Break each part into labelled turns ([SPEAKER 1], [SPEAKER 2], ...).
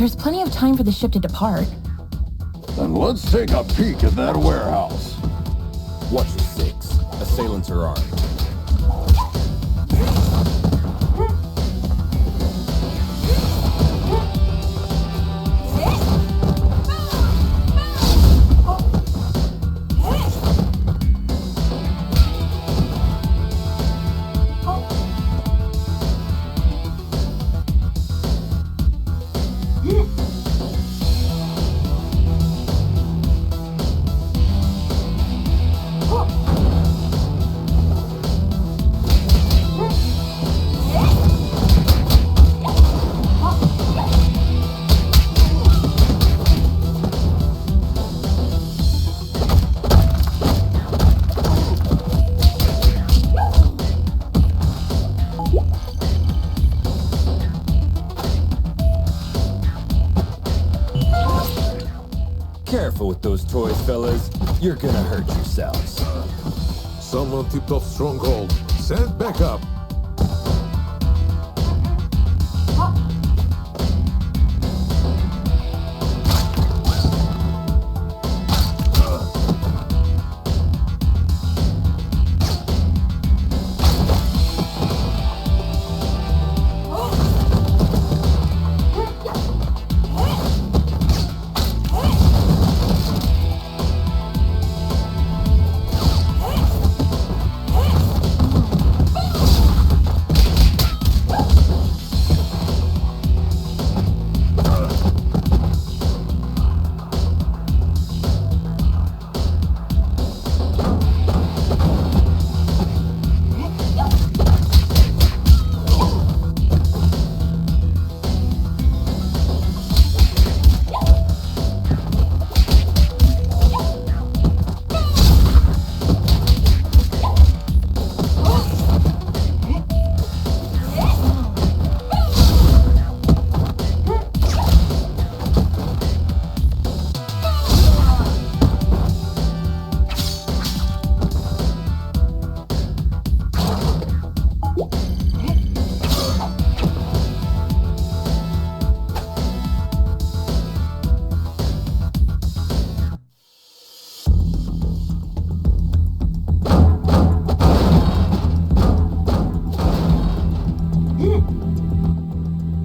[SPEAKER 1] There's plenty of time for the ship to depart.
[SPEAKER 2] Then let's take a peek at that warehouse.
[SPEAKER 3] Watch your six. Assailants are armed. Careful with those toys, fellas. You're gonna hurt yourselves.
[SPEAKER 4] Someone tipped off Stronghold. Send back up.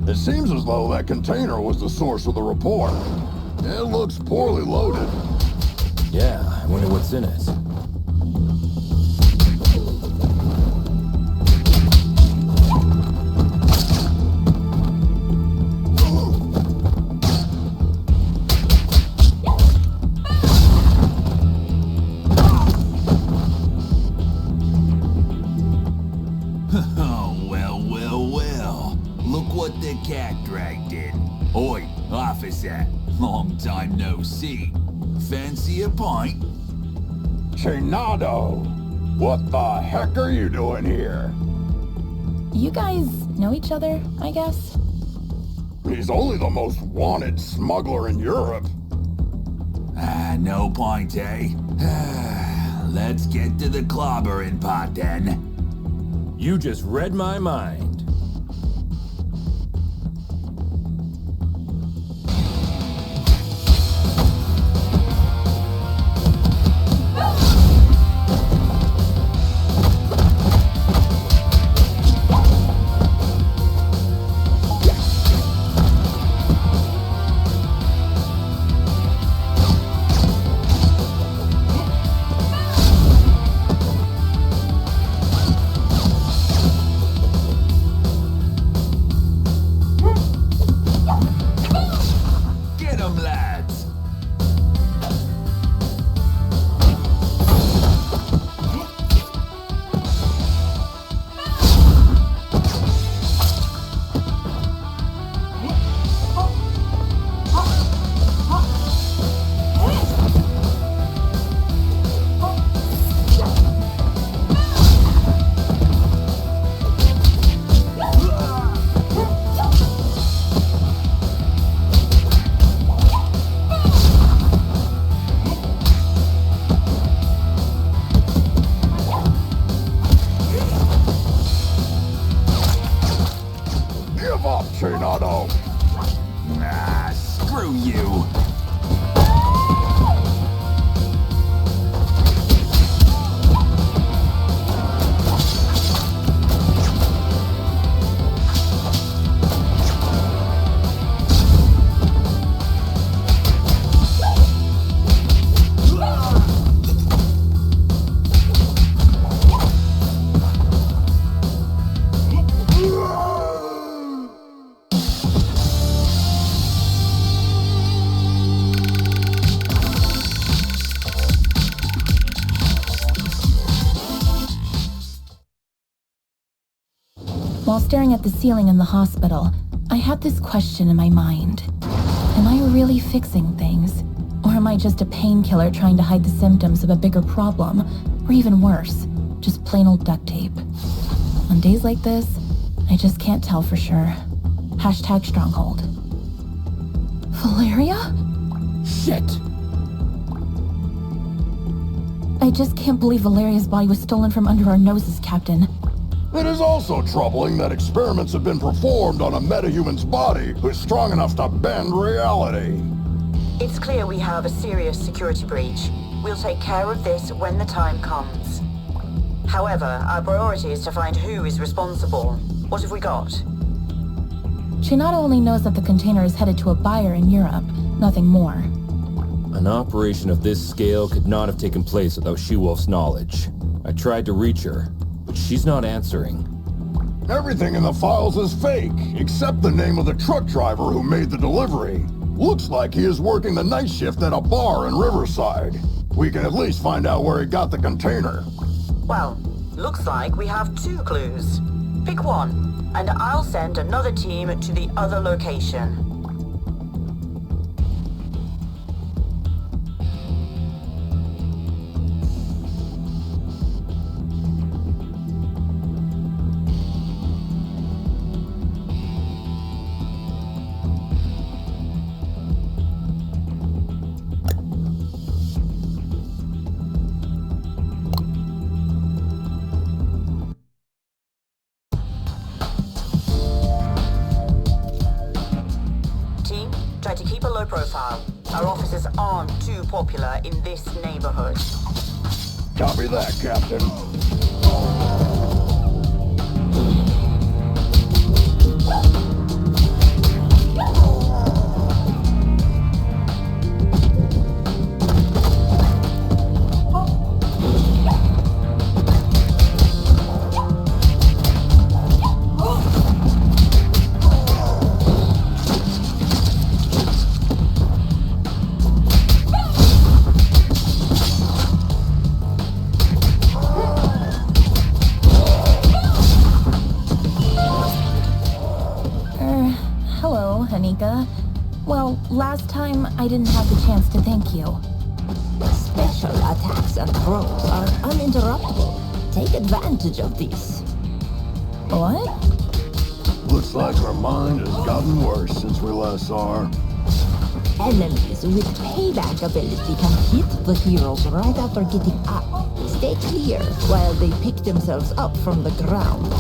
[SPEAKER 2] It seems as though that container was the source of the report. It looks poorly loaded.
[SPEAKER 3] Yeah, I wonder what's in it.
[SPEAKER 5] Officer, long time no see. Fancy a pint?
[SPEAKER 2] Chainado, what the heck are you doing here?
[SPEAKER 1] You guys know each other, I guess?
[SPEAKER 2] He's only the most wanted smuggler in Europe.
[SPEAKER 5] No point, eh? Let's get to the clobbering pot then.
[SPEAKER 3] You just read my mind.
[SPEAKER 5] through you!
[SPEAKER 1] While staring at the ceiling in the hospital, I had this question in my mind. Am I really fixing things? Or am I just a painkiller trying to hide the symptoms of a bigger problem? Or even worse, just plain old duct tape? On days like this, I just can't tell for sure. Hashtag Stronghold. Valeria?
[SPEAKER 3] Shit!
[SPEAKER 1] I just can't believe Valeria's body was stolen from under our noses, Captain.
[SPEAKER 2] It is also troubling that experiments have been performed on a metahuman's body who's strong enough to bend reality.
[SPEAKER 6] It's clear we have a serious security breach. We'll take care of this when the time comes. However, our priority is to find who is responsible. What have we got?
[SPEAKER 1] She not only knows that the container is headed to a buyer in Europe, nothing more.
[SPEAKER 3] An operation of this scale could not have taken place without She-Wolf's knowledge. I tried to reach her, but she's not answering.
[SPEAKER 2] Everything in the files is fake, except the name of the truck driver who made the delivery. Looks like he is working the night shift at a bar in Riverside. We can at least find out where he got the container.
[SPEAKER 6] Well, looks like we have 2 clues. Pick one, and I'll send another team to the other location. Try to keep a low profile. Our officers aren't too popular in this neighborhood.
[SPEAKER 2] Copy that, Captain.
[SPEAKER 1] Well, last time I didn't have the chance to thank you.
[SPEAKER 7] Special attacks and throws are uninterruptible. Take advantage of these.
[SPEAKER 1] What?
[SPEAKER 2] Looks like our mind has gotten worse since we last saw her.
[SPEAKER 7] Enemies with payback ability can hit the heroes right after getting up. Stay clear while they pick themselves up from the ground.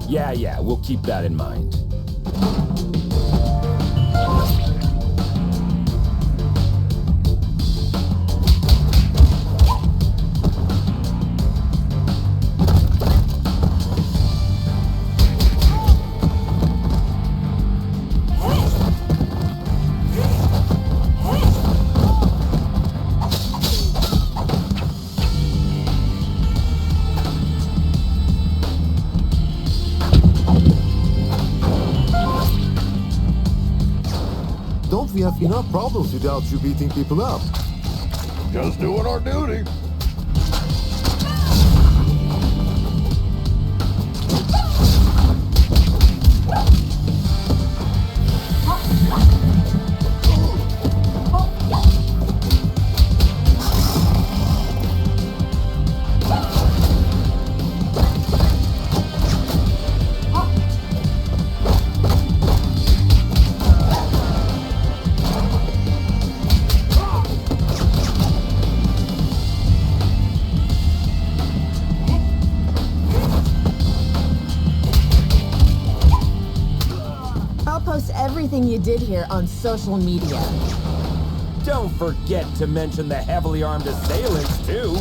[SPEAKER 3] Yeah, we'll keep that in mind.
[SPEAKER 4] We have enough problems without you beating people up.
[SPEAKER 2] Just doing our duty.
[SPEAKER 8] everything you did here on social media.
[SPEAKER 3] Don't forget to mention the heavily armed assailants, too.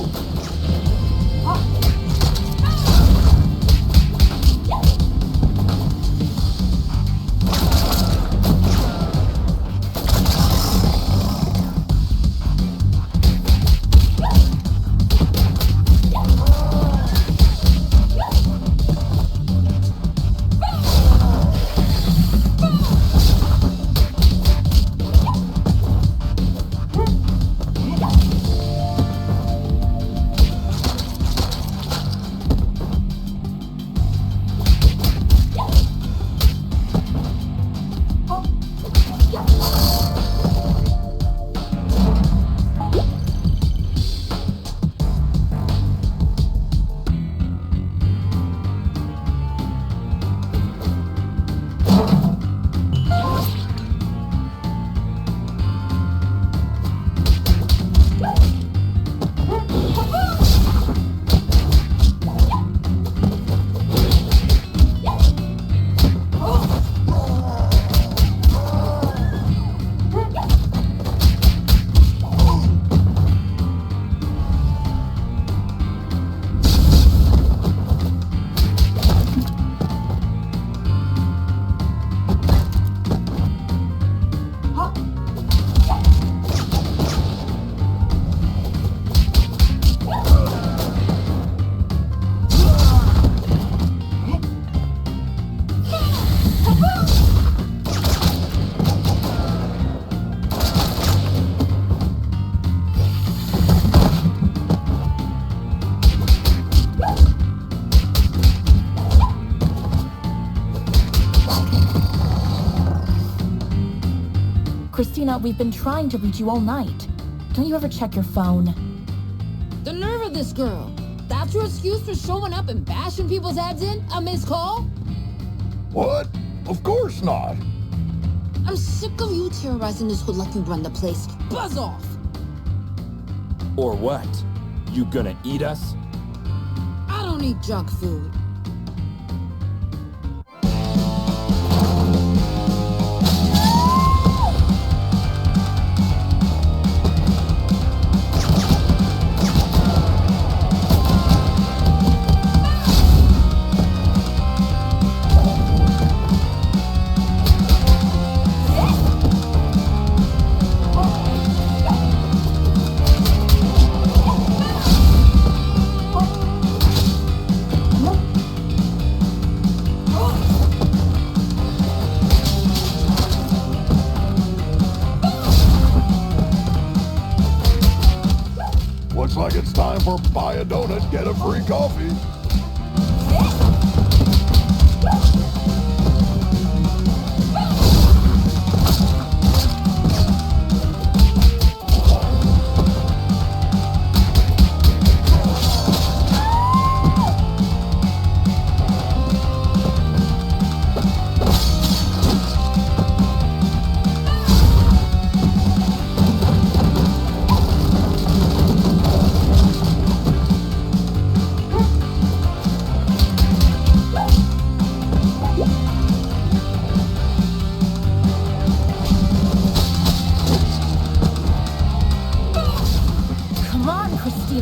[SPEAKER 1] Christina, we've been trying to reach you all night. Don't you ever check your phone?
[SPEAKER 9] The nerve of this girl. That's your excuse for showing up and bashing people's heads in? A missed call?
[SPEAKER 2] What? Of course not.
[SPEAKER 9] I'm sick of you terrorizing this hood like you run the place. Buzz off!
[SPEAKER 3] Or what? You gonna eat us?
[SPEAKER 9] I don't eat junk food.
[SPEAKER 2] Looks like it's time for buy a donut, get a free coffee.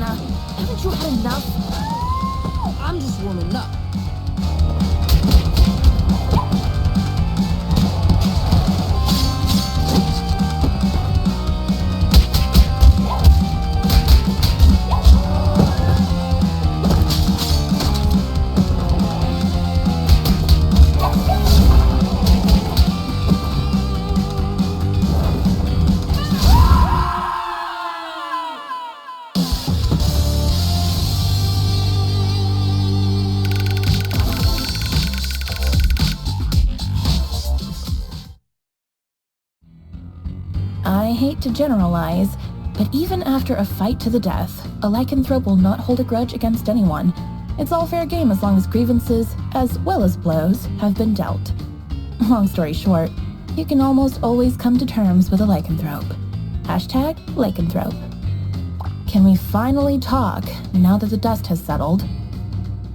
[SPEAKER 1] Haven't you had enough?
[SPEAKER 9] I'm just warming up.
[SPEAKER 1] I hate to generalize, but even after a fight to the death, a lycanthrope will not hold a grudge against anyone. It's all fair game as long as grievances, as well as blows, have been dealt. Long story short, you can almost always come to terms with a lycanthrope. Hashtag lycanthrope. Can we finally talk now that the dust has settled?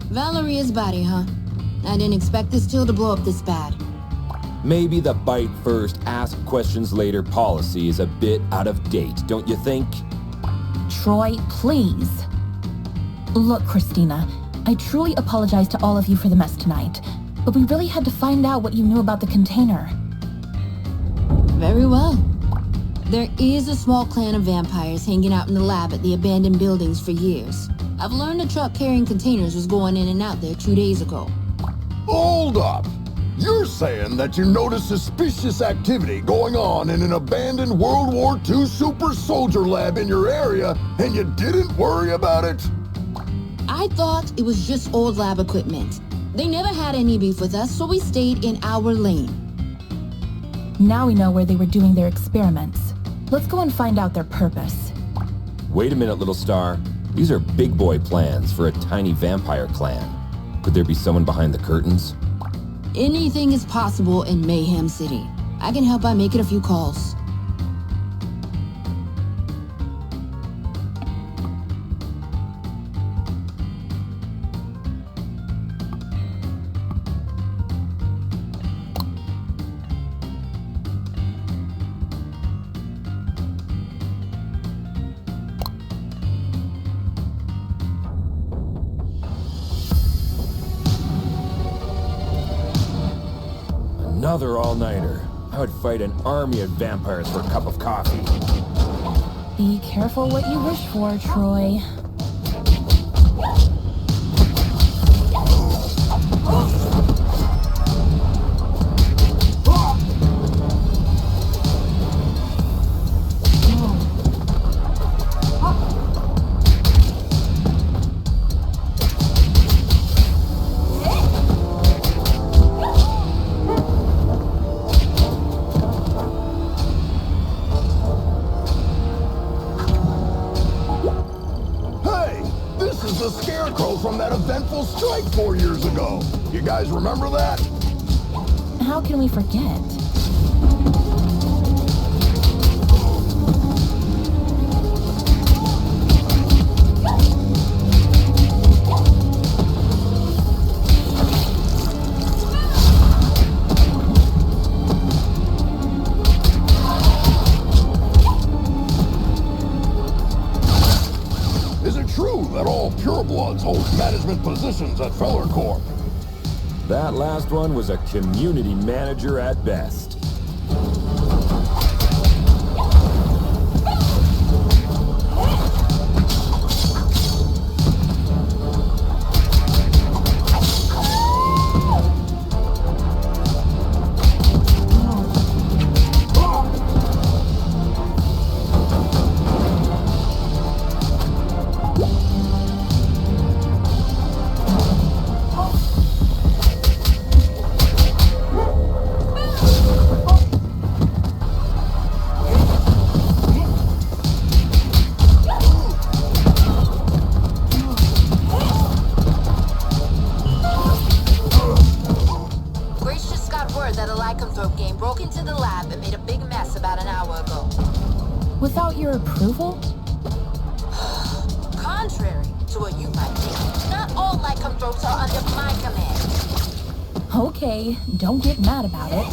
[SPEAKER 9] Valeria's body, huh? I didn't expect this deal to blow up this bad.
[SPEAKER 3] Maybe the bite first, ask questions later policy is a bit out of date, don't you think?
[SPEAKER 1] Troy, please. Look, Christina, I truly apologize to all of you for the mess tonight, but we really had to find out what you knew about the container.
[SPEAKER 9] Very well. There is a small clan of vampires hanging out in the lab at the abandoned buildings for years. I've learned a truck carrying containers was going in and out there 2 days ago.
[SPEAKER 2] Hold up! You're saying that you noticed suspicious activity going on in an abandoned World War II super soldier lab in your area, and you didn't worry about it?
[SPEAKER 9] I thought it was just old lab equipment. They never had any beef with us, so we stayed in our lane.
[SPEAKER 1] Now we know where they were doing their experiments. Let's go and find out their purpose.
[SPEAKER 3] Wait a minute, little star. These are big boy plans for a tiny vampire clan. Could there be someone behind the curtains?
[SPEAKER 9] Anything is possible in Mayhem City. I can help by making a few calls.
[SPEAKER 3] Another all-nighter. I would fight an army of vampires for a cup of coffee.
[SPEAKER 1] Be careful what you wish for, Troy.
[SPEAKER 2] From that eventful strike 4 years ago. You guys remember that?
[SPEAKER 1] How can we forget?
[SPEAKER 2] That all purebloods hold management positions at Feller Corp.
[SPEAKER 3] That last one was a community manager at best.
[SPEAKER 1] Without your approval?
[SPEAKER 6] Contrary to what you might think, not all lycanthropes are under my command.
[SPEAKER 1] Okay, don't get mad about it.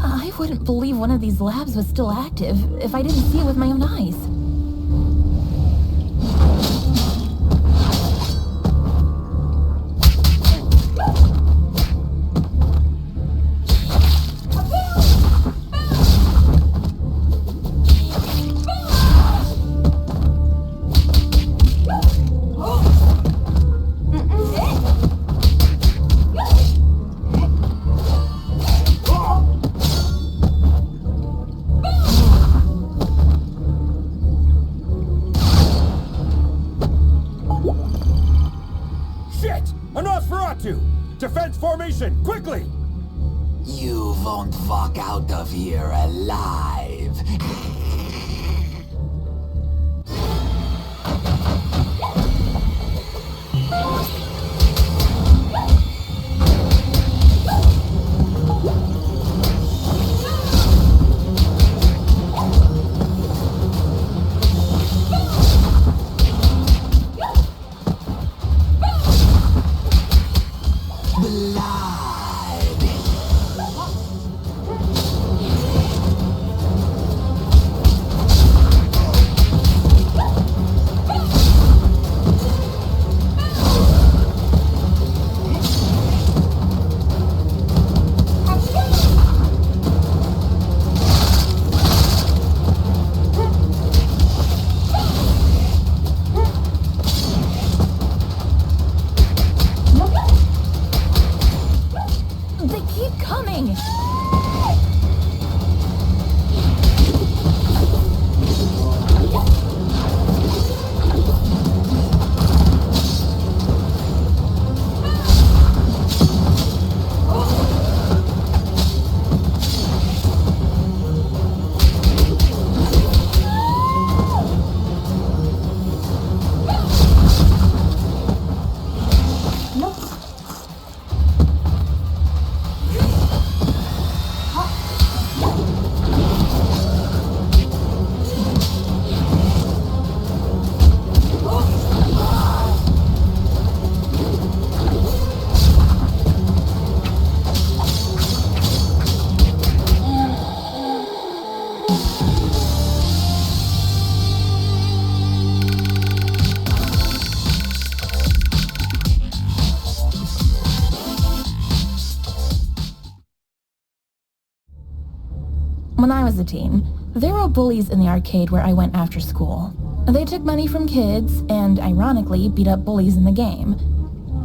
[SPEAKER 1] I wouldn't believe one of these labs was still active if I didn't see it with my own eyes.
[SPEAKER 3] Shit! A Nosferatu! Defense formation, quickly!
[SPEAKER 5] You won't walk out of here alive.
[SPEAKER 1] When I was a teen, there were bullies in the arcade where I went after school. They took money from kids and, ironically, beat up bullies in the game.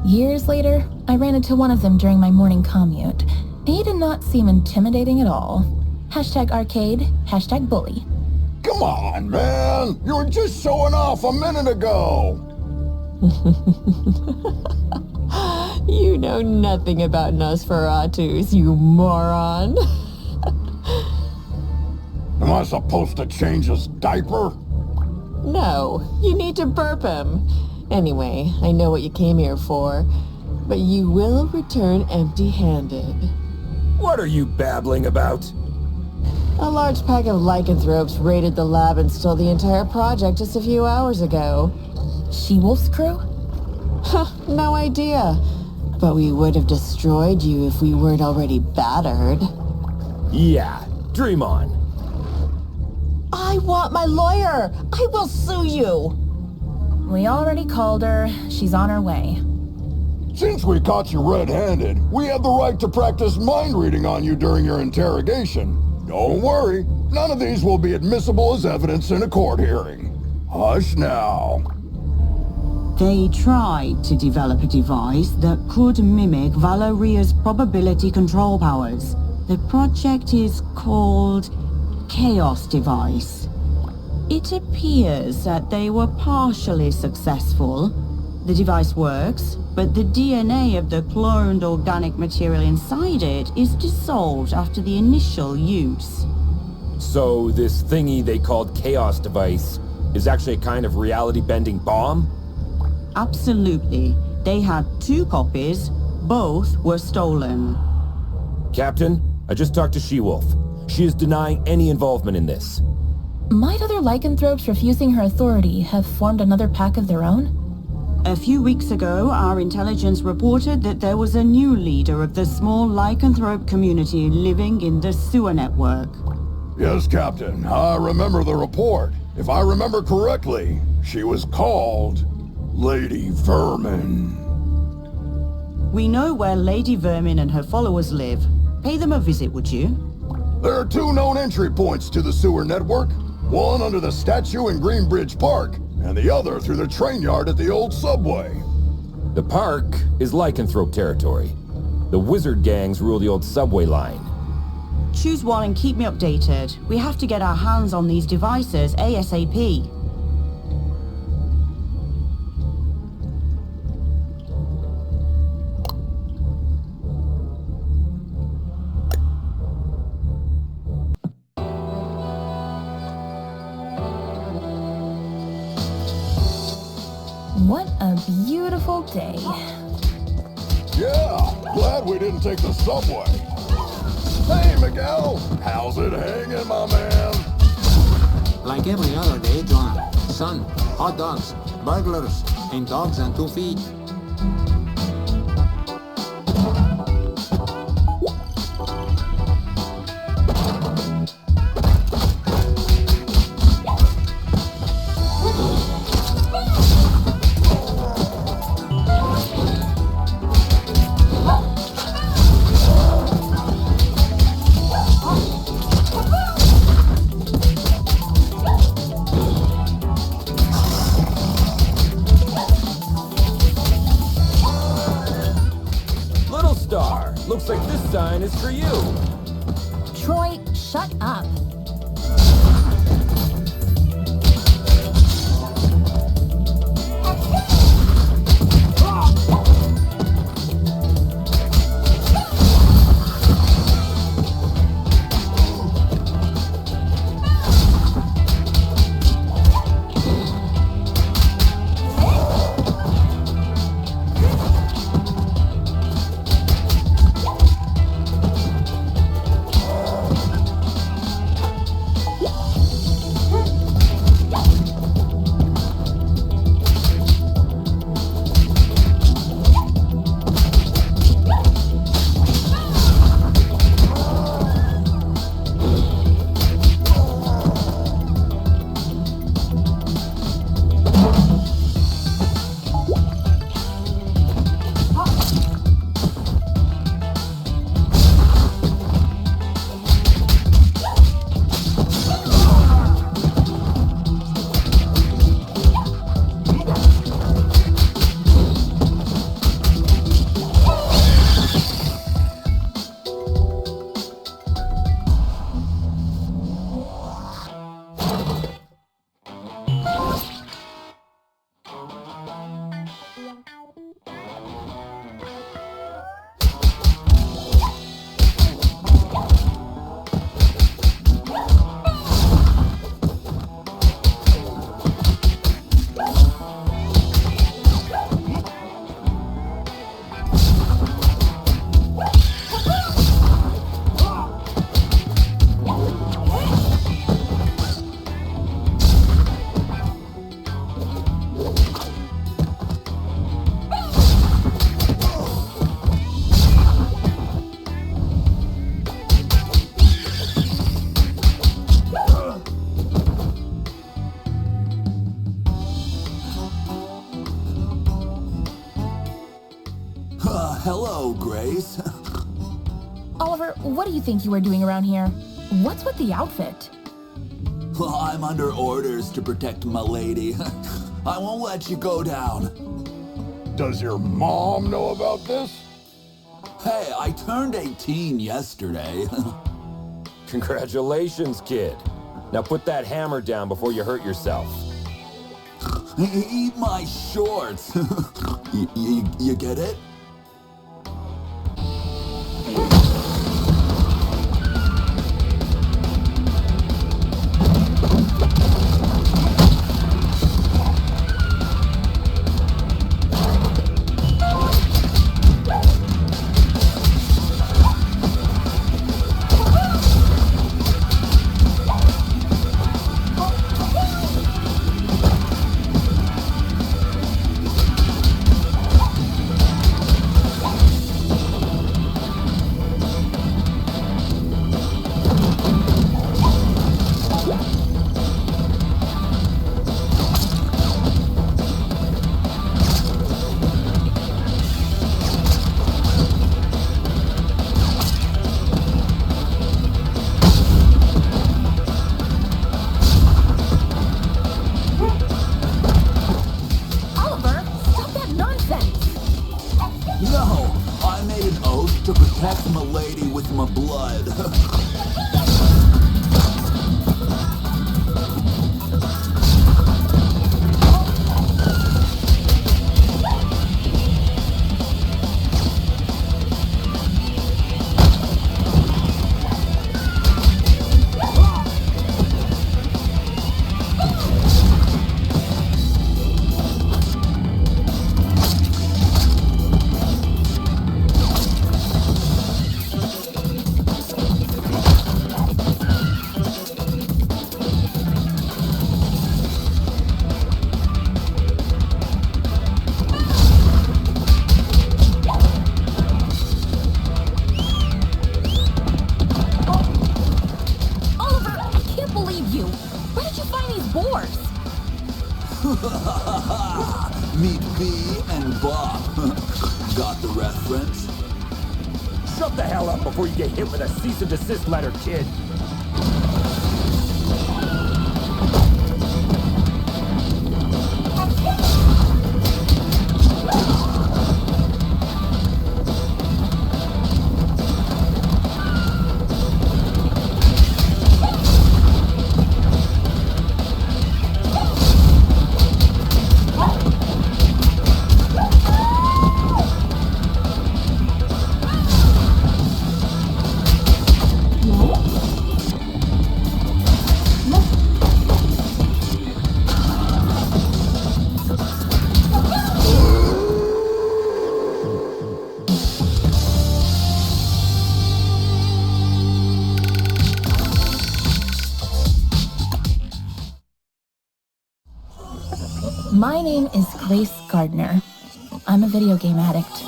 [SPEAKER 1] Years later, I ran into one of them during my morning commute. He did not seem intimidating at all. #arcade, #bully.
[SPEAKER 2] Come on, man! You were just showing off a minute ago!
[SPEAKER 8] You know nothing about Nosferatus, you moron.
[SPEAKER 2] Am I supposed to change his diaper?
[SPEAKER 8] No, you need to burp him. Anyway, I know what you came here for, but you will return empty-handed.
[SPEAKER 3] What are you babbling about?
[SPEAKER 8] A large pack of lycanthropes raided the lab and stole the entire project just a few hours ago.
[SPEAKER 1] She-Wolf's crew?
[SPEAKER 8] No idea. But we would have destroyed you if we weren't already battered.
[SPEAKER 3] Yeah, dream on.
[SPEAKER 8] I want my lawyer! I will sue you!
[SPEAKER 1] We already called her. She's on her way.
[SPEAKER 2] Since we caught you red-handed, we have the right to practice mind reading on you during your interrogation. Don't worry, none of these will be admissible as evidence in a court hearing. Hush now.
[SPEAKER 10] They tried to develop a device that could mimic Valeria's probability control powers. The project is called Chaos Device. It appears that they were partially successful. The device works, but the DNA of the cloned organic material inside it is dissolved after the initial use.
[SPEAKER 3] So this thingy they called Chaos Device is actually a kind of reality-bending bomb?
[SPEAKER 10] Absolutely. They had 2 copies. Both were stolen.
[SPEAKER 3] Captain, I just talked to She-Wolf. She is denying any involvement in this.
[SPEAKER 1] Might other lycanthropes refusing her authority have formed another pack of their own?
[SPEAKER 10] A few weeks ago, our intelligence reported that there was a new leader of the small lycanthrope community living in the sewer network.
[SPEAKER 2] Yes, Captain, I remember the report. If I remember correctly, she was called Lady Vermin.
[SPEAKER 10] We know where Lady Vermin and her followers live. Pay them a visit, would you?
[SPEAKER 2] There are 2 known entry points to the sewer network. One under the statue in Greenbridge Park, and the other through the train yard at the old subway.
[SPEAKER 3] The park is lycanthrope territory. The wizard gangs rule the old subway line.
[SPEAKER 10] Choose one and keep me updated. We have to get our hands on these devices ASAP.
[SPEAKER 1] beautiful day.
[SPEAKER 2] Yeah, glad we didn't take the subway. Hey, Miguel, how's it hanging, my man?
[SPEAKER 11] Like every other day, John. Sun, hot dogs, burglars, and dogs on 2 feet.
[SPEAKER 3] Looks like this sign is for you.
[SPEAKER 1] Troy, shut up.
[SPEAKER 5] Hello, Grace.
[SPEAKER 1] Oliver, what do you think you were doing around here? What's with the outfit?
[SPEAKER 5] Well, I'm under orders to protect my lady. I won't let you go down.
[SPEAKER 2] Does your mom know about this?
[SPEAKER 5] Hey, I turned 18 yesterday.
[SPEAKER 3] Congratulations, kid. Now put that hammer down before you hurt yourself.
[SPEAKER 5] Eat my shorts. You get it? Protect my lady with my blood. friends?
[SPEAKER 3] Shut the hell up before you get hit with a cease and desist letter, kid.
[SPEAKER 1] My name is Grace Gardner. I'm a video game addict.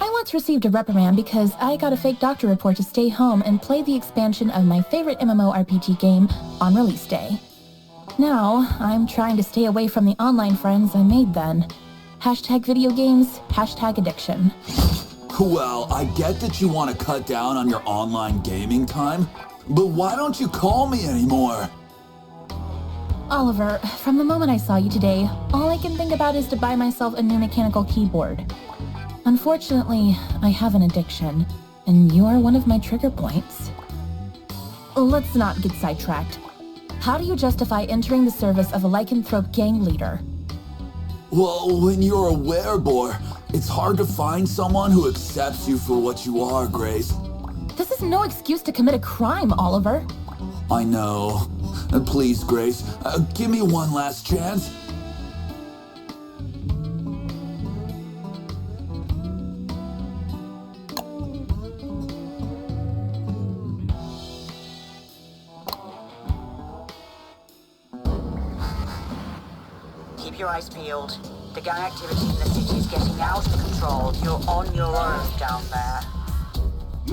[SPEAKER 1] I once received a reprimand because I got a fake doctor report to stay home and play the expansion of my favorite MMORPG game on release day. Now, I'm trying to stay away from the online friends I made then. Hashtag video games, hashtag addiction.
[SPEAKER 5] Well, I get that you want to cut down on your online gaming time, but why don't you call me anymore?
[SPEAKER 1] Oliver, from the moment I saw you today, all I can think about is to buy myself a new mechanical keyboard. Unfortunately, I have an addiction, and you are one of my trigger points. Let's not get sidetracked. How do you justify entering the service of a lycanthrope gang leader?
[SPEAKER 5] Well, when you're a werebore, it's hard to find someone who accepts you for what you are, Grace.
[SPEAKER 1] This is no excuse to commit a crime, Oliver.
[SPEAKER 5] I know. Please, Grace, give me one last chance.
[SPEAKER 6] Keep your eyes peeled. The gang activity in the city is getting out of control. You're on your own down there.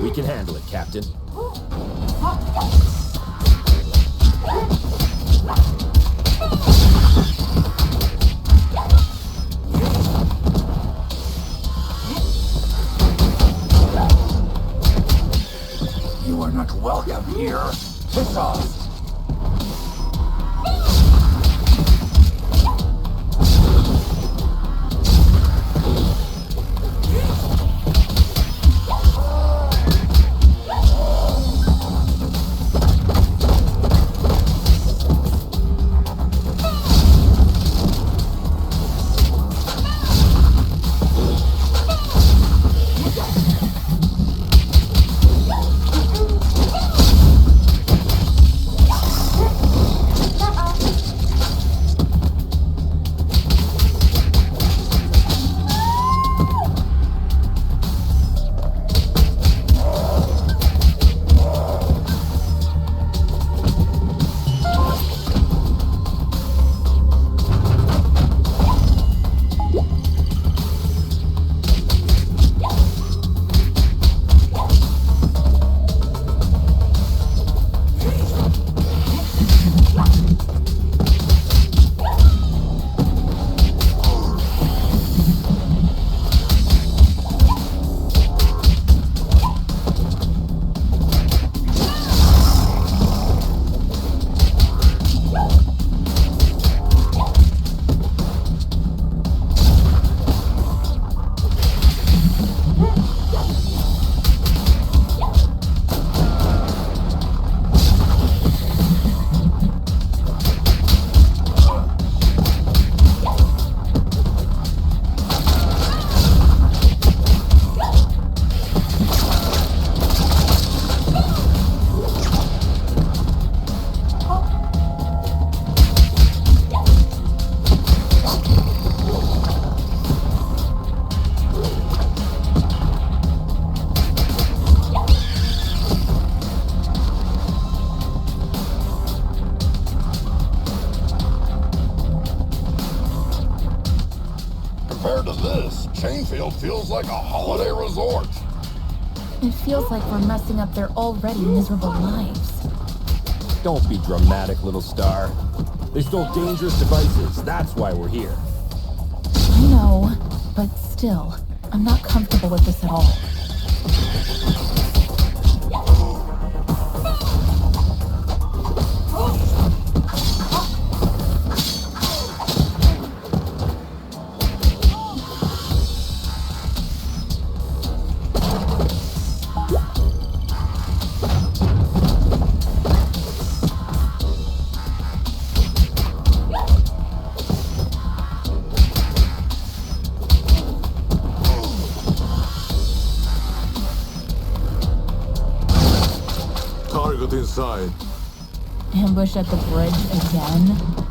[SPEAKER 3] We can handle it, Captain.
[SPEAKER 2] You are not welcome here. Piss off. Compared to this, Chainfield feels like a holiday resort.
[SPEAKER 1] It feels like we're messing up their already miserable lives.
[SPEAKER 3] Don't be dramatic, little star. They stole dangerous devices. That's why we're here.
[SPEAKER 1] I know, but still, I'm not comfortable with this at all.
[SPEAKER 4] Target inside.
[SPEAKER 1] Ambush at the bridge again?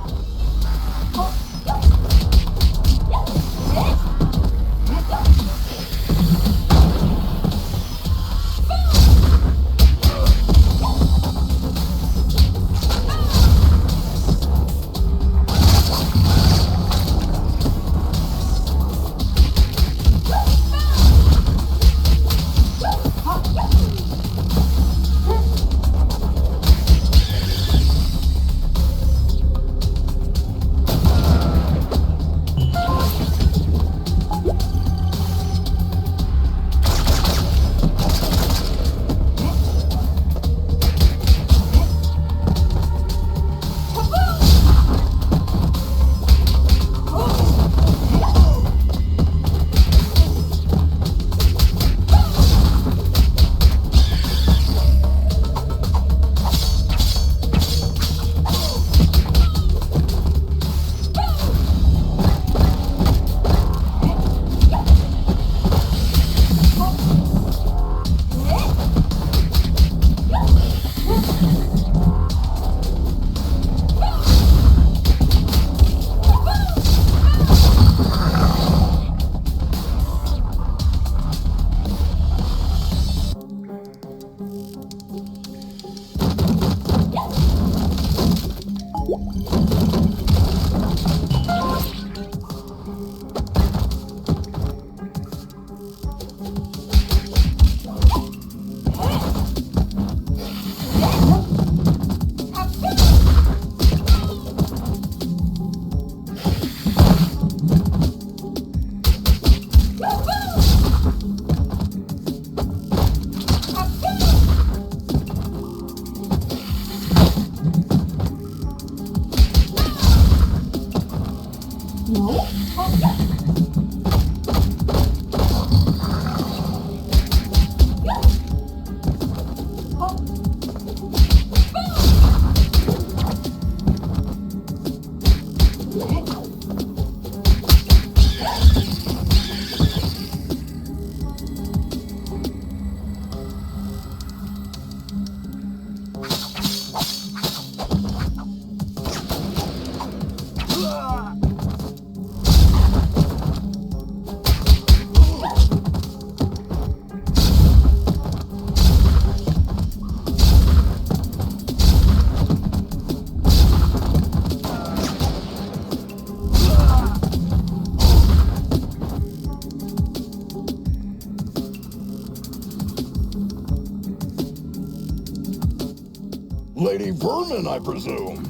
[SPEAKER 2] Lady Vermin, I presume.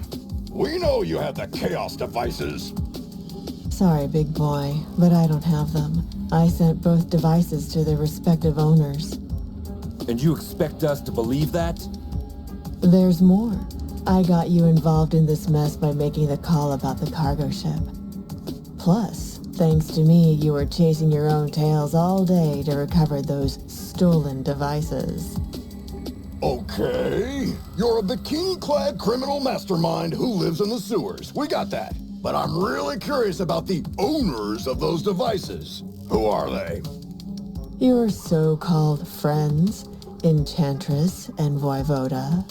[SPEAKER 2] We know you had the Chaos devices.
[SPEAKER 8] Sorry, big boy, but I don't have them. I sent both devices to their respective owners.
[SPEAKER 3] And you expect us to believe that?
[SPEAKER 8] There's more. I got you involved in this mess by making the call about the cargo ship. Plus, thanks to me, you were chasing your own tails all day to recover those stolen devices.
[SPEAKER 2] Okay. You're a bikini-clad criminal mastermind who lives in the sewers. We got that. But I'm really curious about the owners of those devices. Who are they?
[SPEAKER 8] Your so-called friends, Enchantress and Voivoda.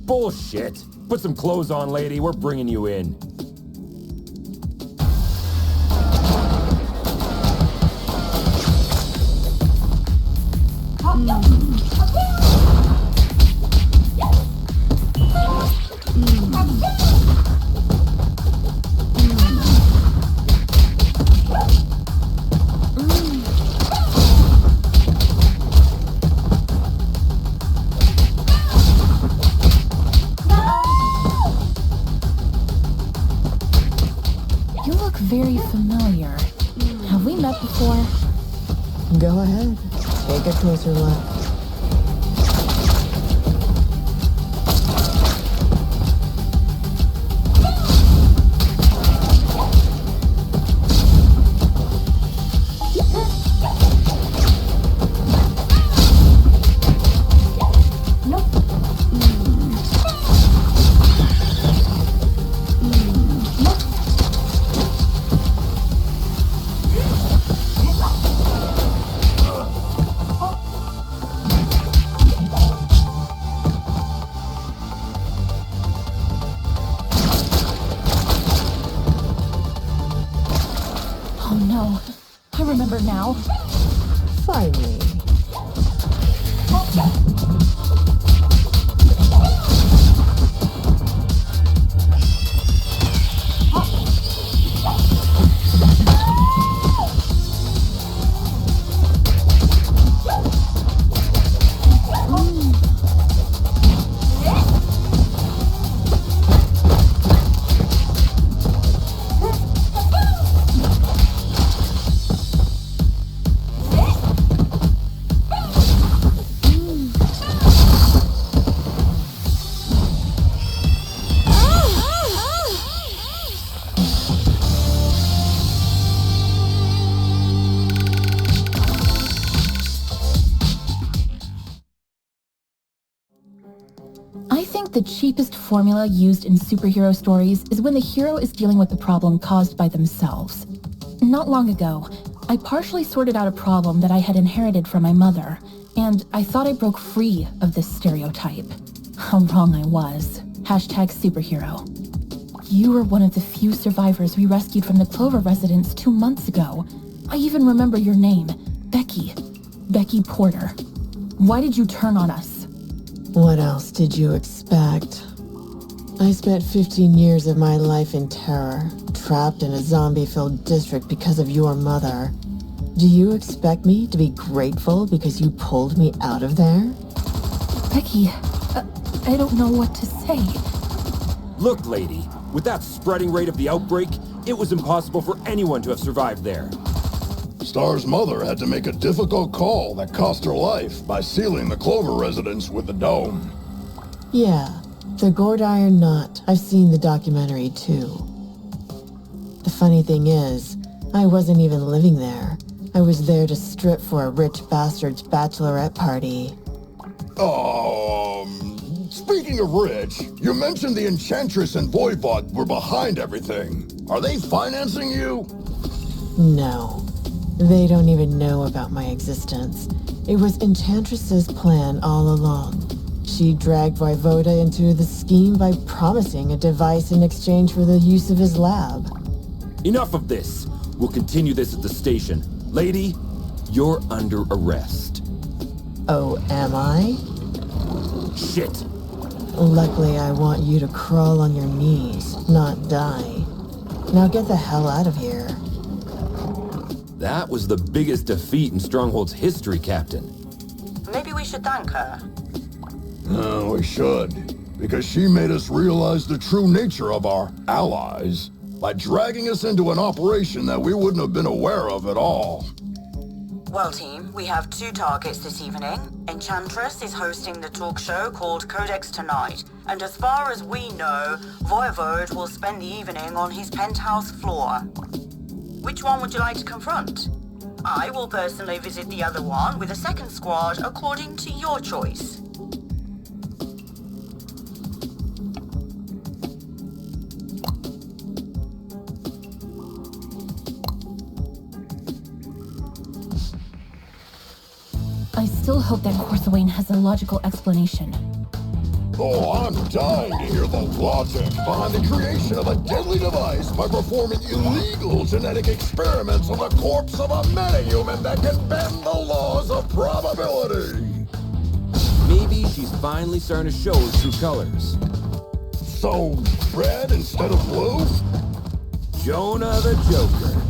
[SPEAKER 3] Bullshit! Put some clothes on, lady. We're bringing you in.
[SPEAKER 8] Go ahead. Take a closer look.
[SPEAKER 1] Now.
[SPEAKER 8] Finally.
[SPEAKER 1] The cheapest formula used in superhero stories is when the hero is dealing with the problem caused by themselves. Not long ago, I partially sorted out a problem that I had inherited from my mother, and I thought I broke free of this stereotype. How wrong I was. #superhero. You were one of the few survivors we rescued from the Clover residence 2 months ago. I even remember your name, Becky. Becky Porter. Why did you turn on us?
[SPEAKER 8] What else did you expect? I spent 15 years of my life in terror, trapped in a zombie-filled district because of your mother. Do you expect me to be grateful because you pulled me out of there?
[SPEAKER 1] Becky, I don't know what to say.
[SPEAKER 3] Look, lady, with that spreading rate of the outbreak, it was impossible for anyone to have survived there.
[SPEAKER 2] Star's mother had to make a difficult call that cost her life by sealing the Clover residence with the dome.
[SPEAKER 8] Yeah, the Gordiron Knot. I've seen the documentary too. The funny thing is, I wasn't even living there. I was there to strip for a rich bastard's bachelorette party.
[SPEAKER 2] Speaking of rich, you mentioned the Enchantress and Voivod were behind everything. Are they financing you?
[SPEAKER 8] No. They don't even know about my existence. It was Enchantress's plan all along. She dragged Voivoda into the scheme by promising a device in exchange for the use of his lab.
[SPEAKER 3] Enough of this. We'll continue this at the station. Lady, you're under arrest.
[SPEAKER 8] Oh, am I?
[SPEAKER 3] Shit.
[SPEAKER 8] Luckily, I want you to crawl on your knees, not die. Now get the hell out of here.
[SPEAKER 3] That was the biggest defeat in Stronghold's history, Captain.
[SPEAKER 6] Maybe we should thank her.
[SPEAKER 2] No, we should. Because she made us realize the true nature of our allies by dragging us into an operation that we wouldn't have been aware of at all.
[SPEAKER 6] Well, team, we have 2 targets this evening. Enchantress is hosting the talk show called Codex tonight. And as far as we know, Voivod will spend the evening on his penthouse floor. Which one would you like to confront? I will personally visit the other one with a second squad according to your choice.
[SPEAKER 1] I still hope that Corsawane has a logical explanation.
[SPEAKER 2] Oh, I'm dying to hear the logic behind the creation of a deadly device by performing illegal genetic experiments on the corpse of a metahuman that can bend the laws of probability.
[SPEAKER 3] Maybe she's finally starting to show her true colors.
[SPEAKER 2] So, red instead of blue?
[SPEAKER 3] Jonah the Joker.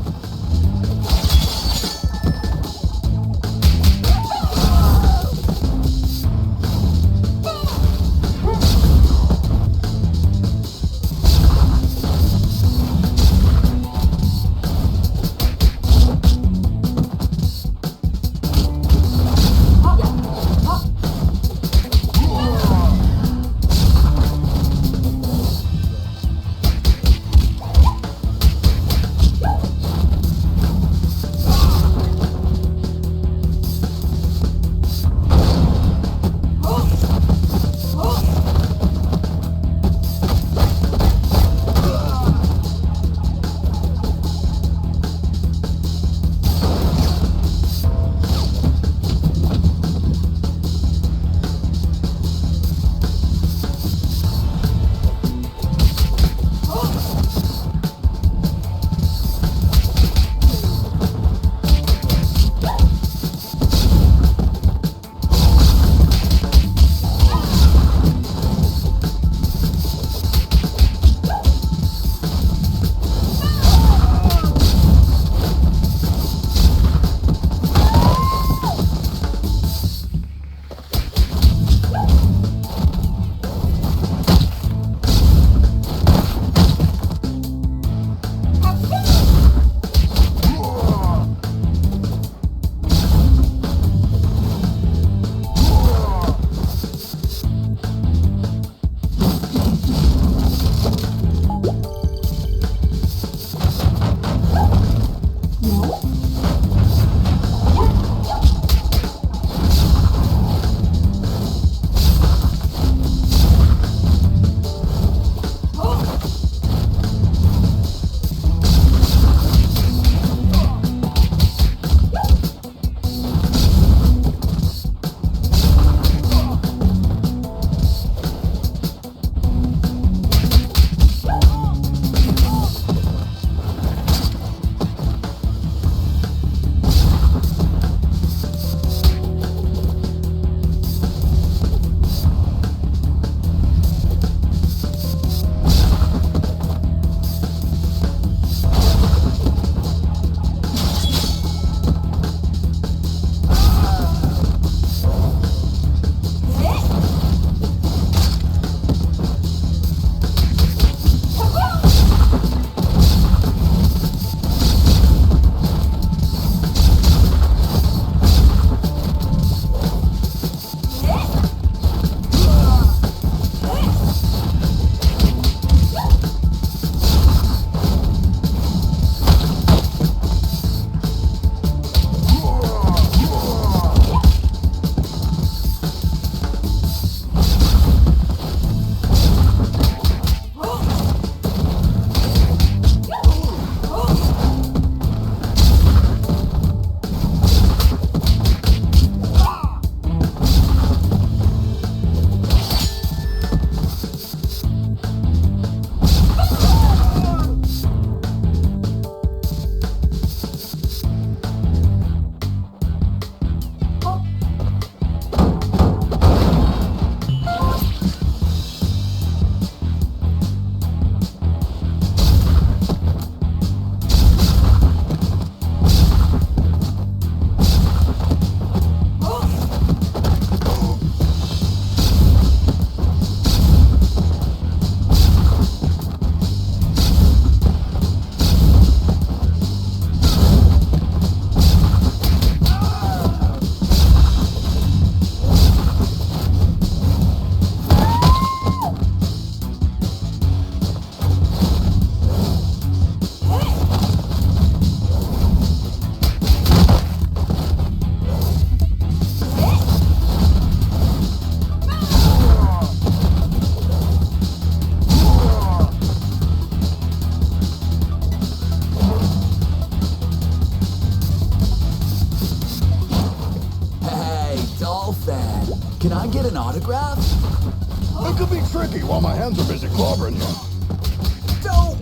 [SPEAKER 5] Can I get an autograph?
[SPEAKER 2] It could be tricky while my hands are busy clobbering you.
[SPEAKER 5] Don't!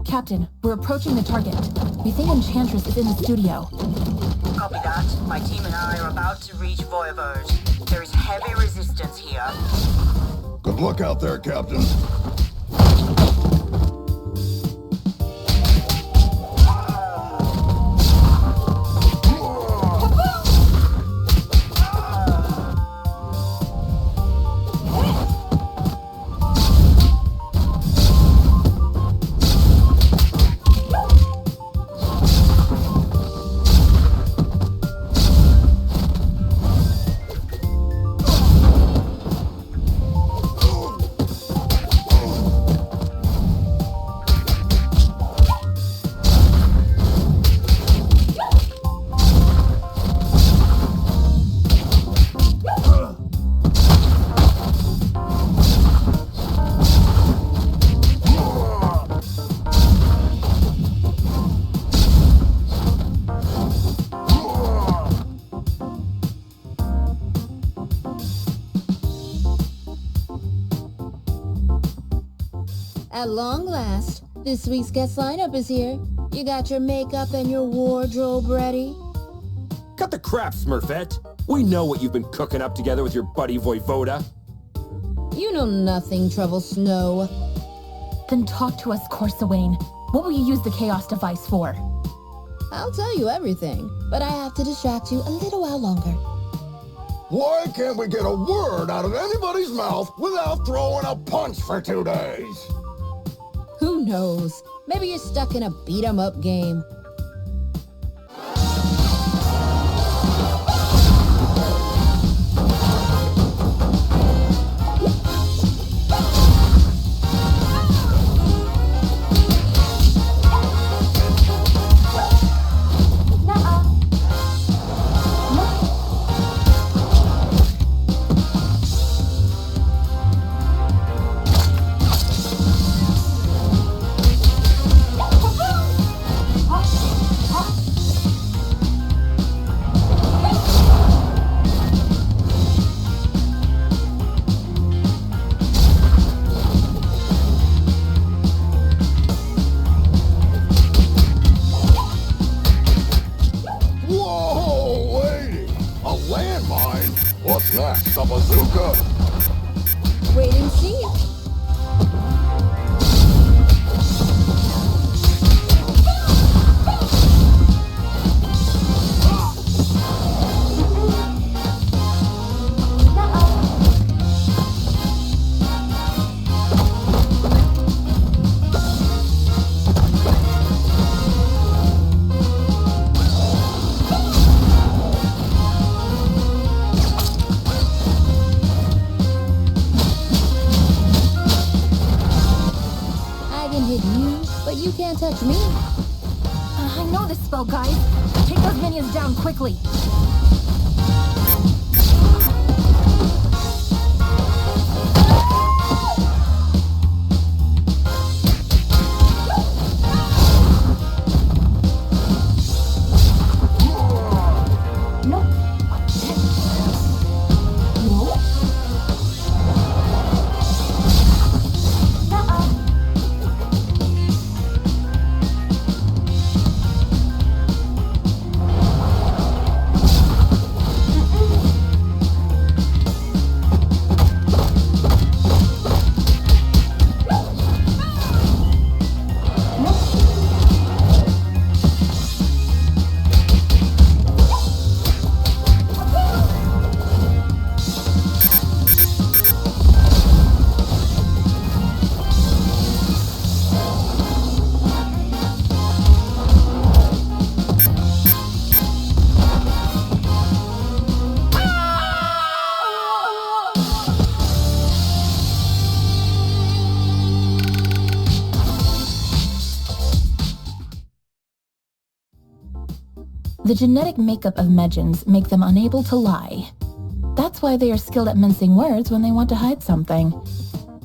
[SPEAKER 1] Captain, we're approaching the target. We think Enchantress is in the studio.
[SPEAKER 6] Copy that. My team and I are about to reach Voivode. There is heavy resistance here.
[SPEAKER 2] Good luck out there, Captain.
[SPEAKER 9] At long last, this week's guest lineup is here. You got your makeup and your wardrobe ready?
[SPEAKER 3] Cut the crap, Smurfette. We know what you've been cooking up together with your buddy Voivoda.
[SPEAKER 9] You know nothing, Trouble Snow.
[SPEAKER 1] Then talk to us, Corsawane. What will you use the Chaos device for?
[SPEAKER 9] I'll tell you everything, but I have to distract you a little while longer.
[SPEAKER 2] Why can't we get a word out of anybody's mouth without throwing a punch for 2 days?
[SPEAKER 9] Who knows? Maybe you're stuck in a beat-em-up game. but you can't touch me.
[SPEAKER 1] I know this spell, guys. Take those minions down quickly. The genetic makeup of Medjans make them unable to lie. That's why they are skilled at mincing words when they want to hide something.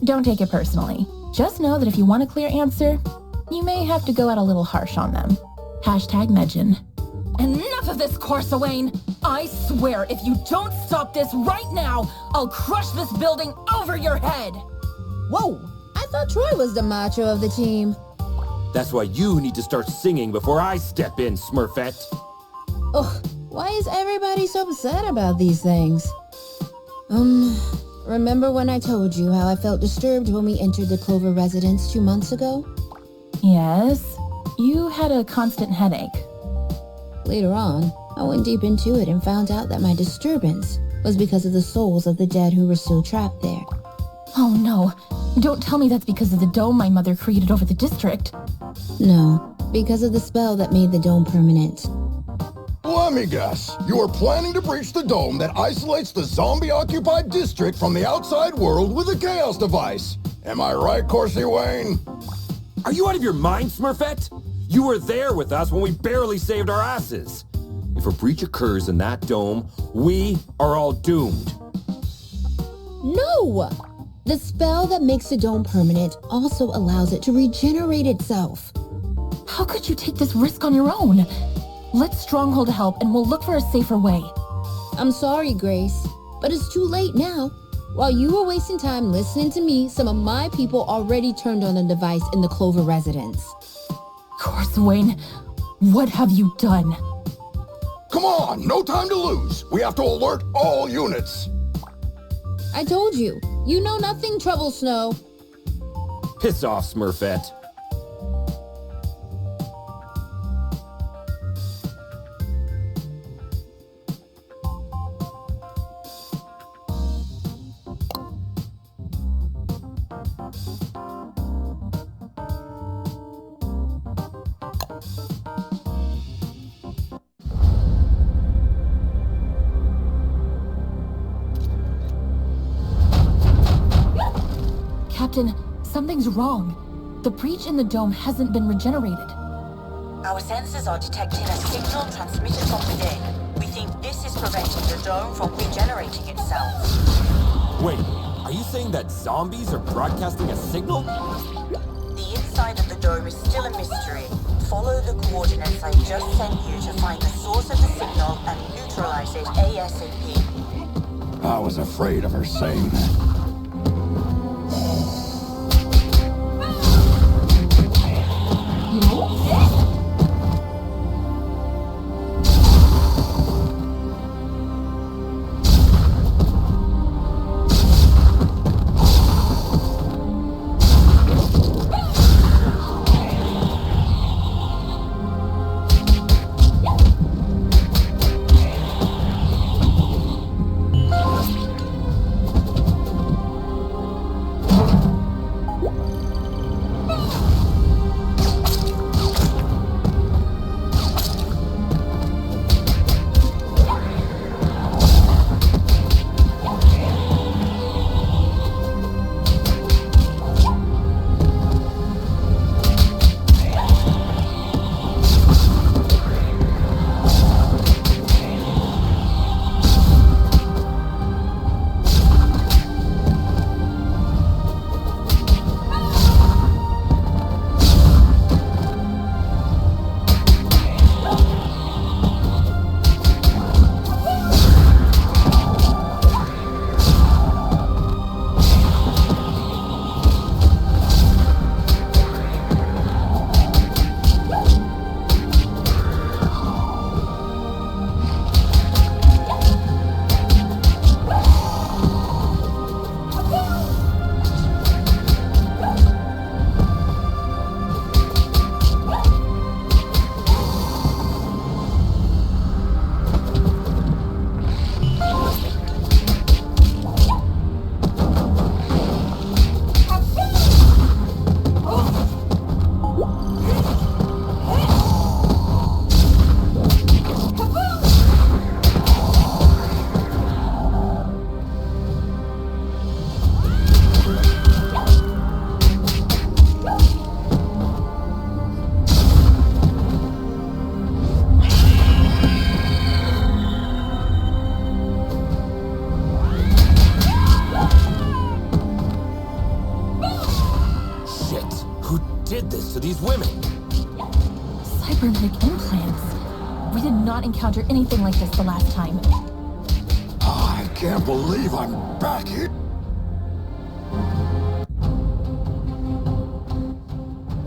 [SPEAKER 1] Don't take it personally. Just know that if you want a clear answer, you may have to go out a little harsh on them. #Medjan. Enough of this, Corsawane! I swear, if you don't stop this right now, I'll crush this building over your head!
[SPEAKER 9] Whoa! I thought Troy was the macho of the team.
[SPEAKER 3] That's why you need to start singing before I step in, Smurfette.
[SPEAKER 9] Ugh, why is everybody so upset about these things? Remember when I told you how I felt disturbed when we entered the Clover residence 2 months ago?
[SPEAKER 1] Yes, you had a constant headache.
[SPEAKER 9] Later on, I went deep into it and found out that my disturbance was because of the souls of the dead who were still trapped there.
[SPEAKER 1] Oh no, don't tell me that's because of the dome my mother created over the district.
[SPEAKER 9] No, because of the spell that made the dome permanent.
[SPEAKER 2] Let me guess. You are planning to breach the dome that isolates the zombie-occupied district from the outside world with a chaos device. Am I right, Corsi Wayne?
[SPEAKER 3] Are you out of your mind, Smurfette? You were there with us when we barely saved our asses. If a breach occurs in that dome, we are all doomed.
[SPEAKER 9] No! The spell that makes the dome permanent also allows it to regenerate itself.
[SPEAKER 1] How could you take this risk on your own? Let Stronghold help and we'll look for a safer way.
[SPEAKER 9] I'm sorry, Grace, but it's too late now. While you were wasting time listening to me, some of my people already turned on the device in the Clover residence.
[SPEAKER 1] Corsawane, what have you done?
[SPEAKER 2] Come on, no time to lose. We have to alert all units.
[SPEAKER 9] I told you, you know nothing, Trouble Snow.
[SPEAKER 3] Piss off, Smurfette.
[SPEAKER 1] Captain, something's wrong. The breach in the dome hasn't been regenerated.
[SPEAKER 6] Our sensors are detecting a signal transmitted from within. We think this is preventing the dome from regenerating itself.
[SPEAKER 3] Wait, are you saying that zombies are broadcasting a signal?
[SPEAKER 6] The inside of the dome is still a mystery. Follow the coordinates I just sent you to find the source of the signal and neutralize it ASAP.
[SPEAKER 2] I was afraid of her saying that.
[SPEAKER 3] to these women.
[SPEAKER 1] Cybernetic implants. We did not encounter anything like this the last time.
[SPEAKER 2] I can't believe I'm back here.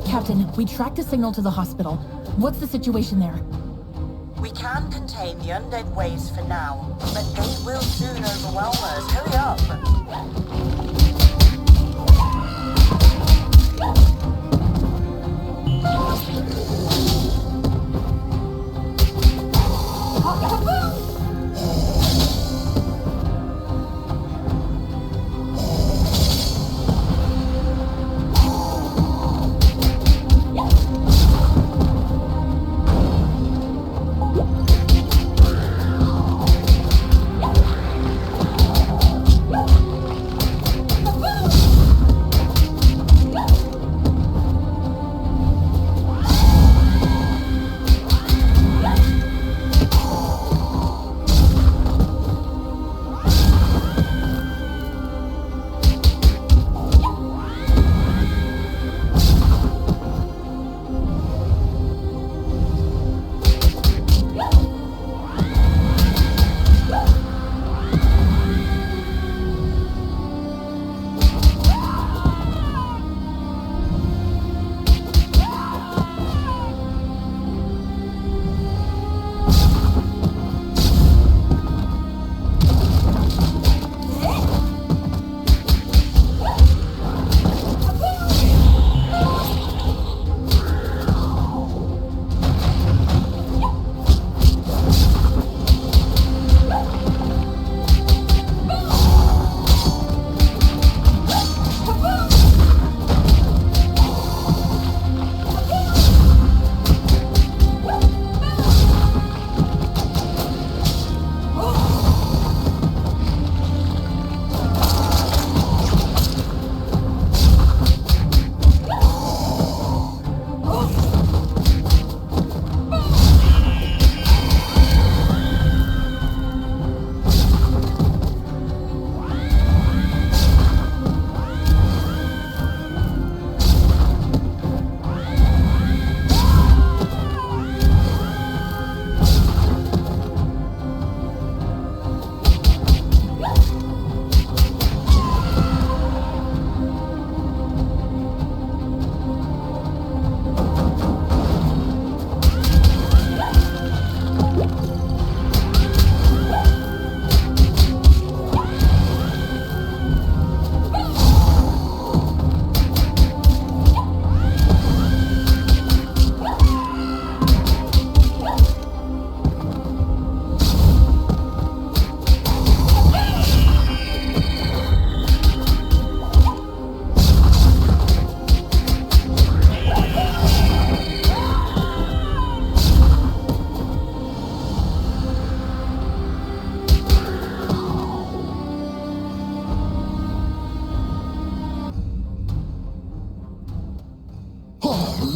[SPEAKER 1] Captain, we tracked a signal to the hospital. What's the situation there?
[SPEAKER 6] We can contain the undead waves for now, but they will soon overwhelm us. Hurry up!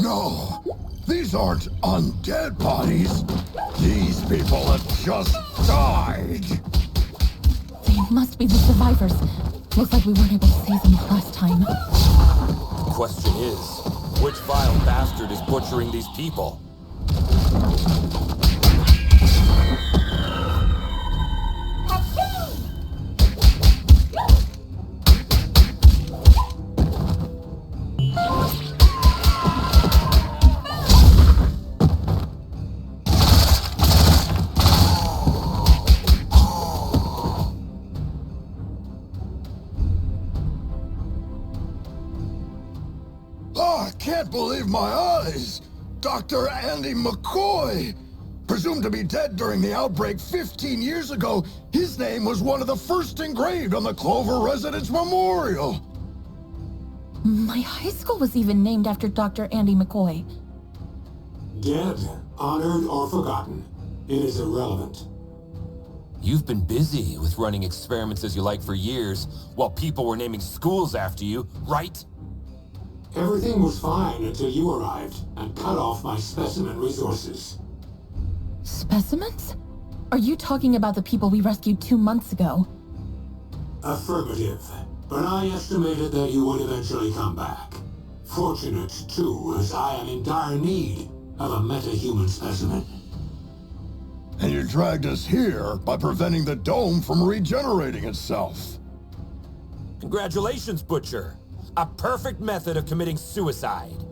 [SPEAKER 2] No! These aren't undead bodies. These people have just died.
[SPEAKER 1] They must be the survivors. Looks like we weren't able to save them last time.
[SPEAKER 3] The question is, which vile bastard is butchering these people?
[SPEAKER 2] I can't believe my eyes! Dr. Andy McCoy! Presumed to be dead during the outbreak 15 years ago, his name was one of the first engraved on the Clover Residence Memorial!
[SPEAKER 1] My high school was even named after Dr. Andy McCoy.
[SPEAKER 11] Dead, honored, or forgotten. It is irrelevant.
[SPEAKER 3] You've been busy with running experiments as you like for years, while people were naming schools after you, right?
[SPEAKER 11] Everything was fine until you arrived and cut off my specimen resources.
[SPEAKER 1] Specimens? Are you talking about the people we rescued 2 months ago?
[SPEAKER 11] Affirmative. But I estimated that you would eventually come back. Fortunate, too, as I am in dire need of a meta-human specimen.
[SPEAKER 2] And you dragged us here by preventing the dome from regenerating itself.
[SPEAKER 3] Congratulations, Butcher. A perfect method of committing suicide.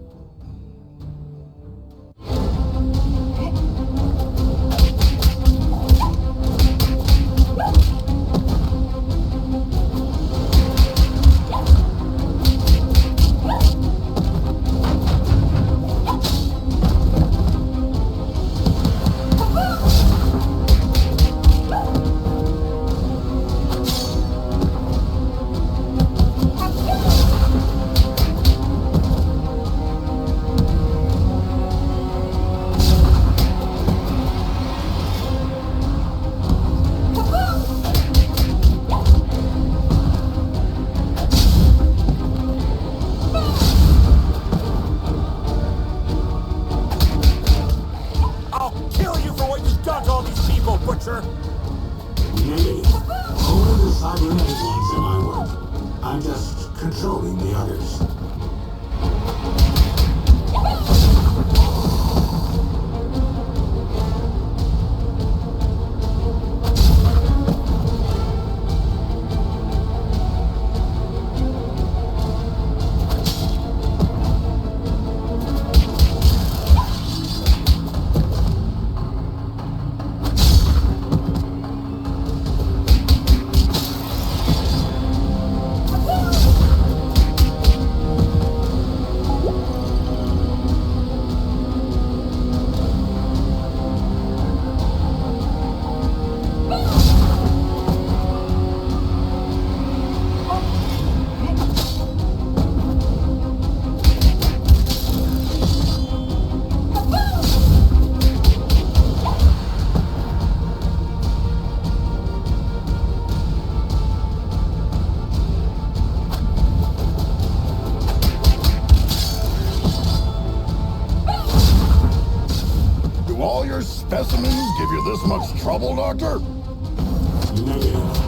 [SPEAKER 3] Butcher!
[SPEAKER 11] Negative. Only the cybernetic ones in my work. I'm just controlling the others.
[SPEAKER 2] Specimens give you this much trouble, Doctor?
[SPEAKER 11] Negative.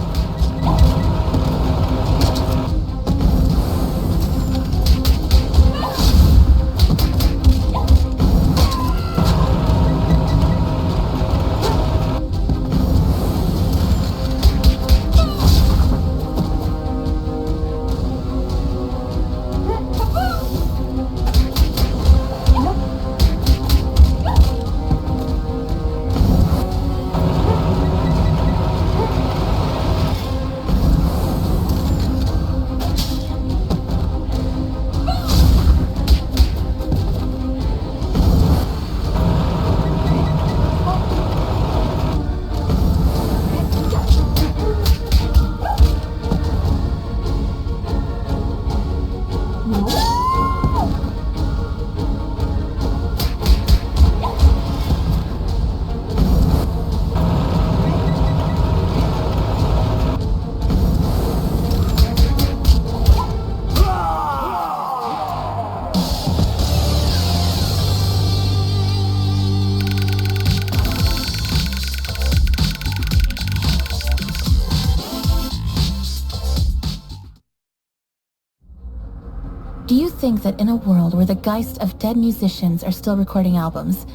[SPEAKER 1] Do you think that in a world where the geists of dead musicians are still recording albums,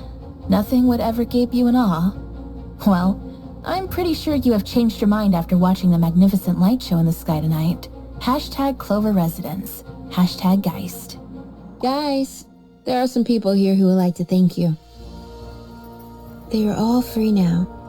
[SPEAKER 1] nothing would ever gape you in awe? Well, I'm pretty sure you have changed your mind after watching the magnificent light show in the sky tonight. Hashtag Clover Residence. Hashtag Geist.
[SPEAKER 9] Guys, there are some people here who would like to thank you. They are all free now.